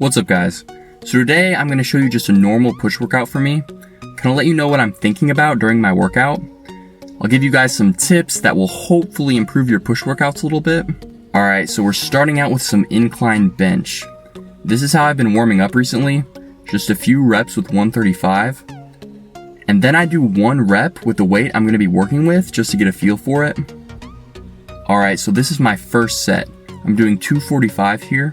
What's up guys? So today I'm going to show you just a normal push workout for me. Kind of let you know what I'm thinking about during my workout. I'll give you guys some tips that will hopefully improve your push workouts a little bit. Alright, so we're starting out with some incline bench. This is how I've been warming up recently. Just a few reps with 135. And then I do one rep with the weight I'm going to be working with just to get a feel for it. Alright, so this is my first set. I'm doing 245 here.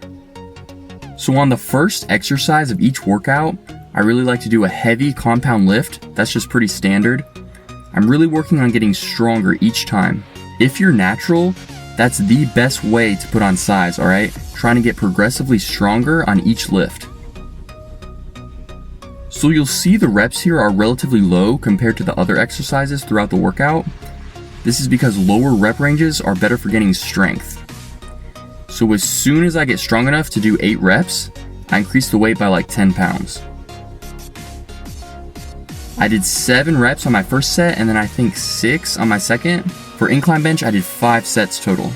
So on the first exercise of each workout, I really like to do a heavy compound lift. That's just pretty standard. I'm really working on getting stronger each time. If you're natural, that's the best way to put on size, alright? Trying to get progressively stronger on each lift. So you'll see the reps here are relatively low compared to the other exercises throughout the workout. This is because lower rep ranges are better for getting strength. So as soon as I get strong enough to do 8 reps, I increase the weight by like 10 pounds. I did 7 reps on my first set and then I think 6 on my second. For incline bench, I did 5 sets total.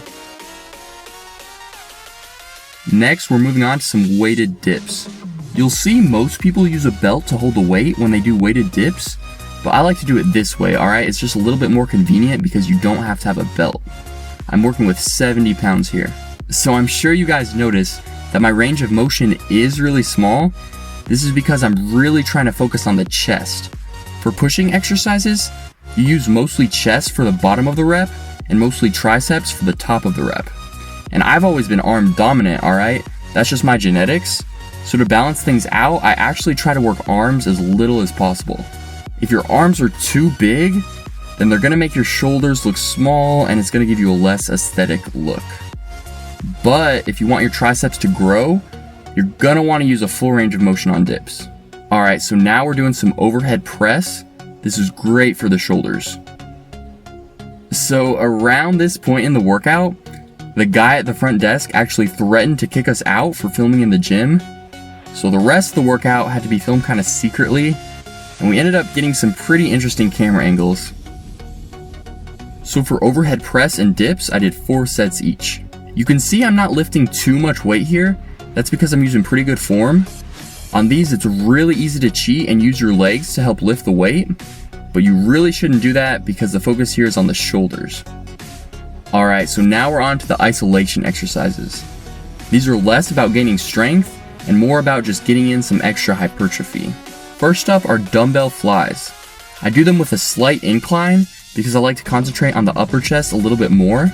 Next, we're moving on to some weighted dips. You'll see most people use a belt to hold the weight when they do weighted dips, but I like to do it this way, alright? It's just a little bit more convenient because you don't have to have a belt. I'm working with 70 pounds here. So I'm sure you guys notice that my range of motion is really small. This is because I'm really trying to focus on the chest. For pushing exercises, you use mostly chest for the bottom of the rep and mostly triceps for the top of the rep. And I've always been arm dominant, alright? That's just my genetics. So to balance things out, I actually try to work arms as little as possible. If your arms are too big, then they're gonna make your shoulders look small and it's gonna give you a less aesthetic look. But if you want your triceps to grow, you're gonna want to use a full range of motion on dips. Alright, so now we're doing some overhead press. This is great for the shoulders. So around this point in the workout, the guy at the front desk actually threatened to kick us out for filming in the gym. So the rest of the workout had to be filmed kind of secretly, and we ended up getting some pretty interesting camera angles. So for overhead press and dips, I did 4 sets each. You can see I'm not lifting too much weight here. That's because I'm using pretty good form. On these, it's really easy to cheat and use your legs to help lift the weight, but you really shouldn't do that because the focus here is on the shoulders. Alright, so now we're on to the isolation exercises. These are less about gaining strength and more about just getting in some extra hypertrophy. First up are dumbbell flies. I do them with a slight incline because I like to concentrate on the upper chest a little bit more.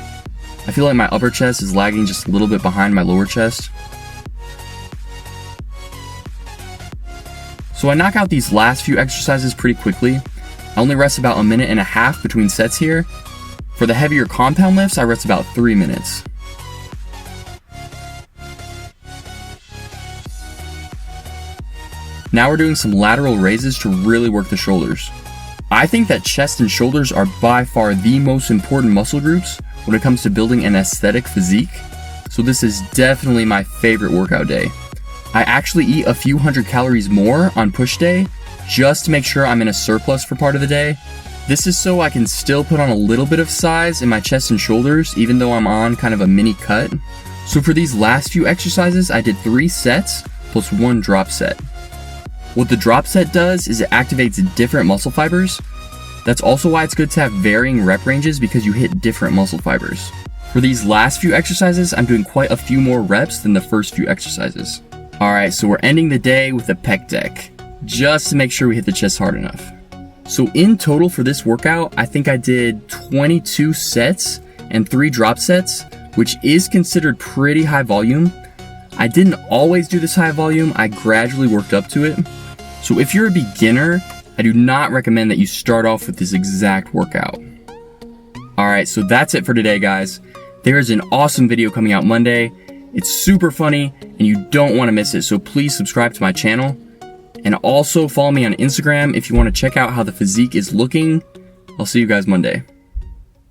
I feel like my upper chest is lagging just a little bit behind my lower chest. So I knock out these last few exercises pretty quickly. I only rest about 1.5 minutes between sets here. For the heavier compound lifts, I rest about 3 minutes. Now we're doing some lateral raises to really work the shoulders. I think that chest and shoulders are by far the most important muscle groups when it comes to building an aesthetic physique, so this is definitely my favorite workout day. I actually eat a few hundred calories more on push day just to make sure I'm in a surplus for part of the day. This is so I can still put on a little bit of size in my chest and shoulders even though I'm on kind of a mini cut. So for these last few exercises, I did 3 sets plus 1 drop set. What the drop set does is it activates different muscle fibers. That's also why it's good to have varying rep ranges because you hit different muscle fibers. For these last few exercises, I'm doing quite a few more reps than the first few exercises. Alright, so we're ending the day with a pec deck, just to make sure we hit the chest hard enough. So in total for this workout, I think I did 22 sets and 3 drop sets, which is considered pretty high volume. I didn't always do this high volume, I gradually worked up to it. So if you're a beginner, I do not recommend that you start off with this exact workout. Alright, so that's it for today, guys. There is an awesome video coming out Monday. It's super funny, and you don't want to miss it, so please subscribe to my channel. And also follow me on Instagram if you want to check out how the physique is looking. I'll see you guys Monday.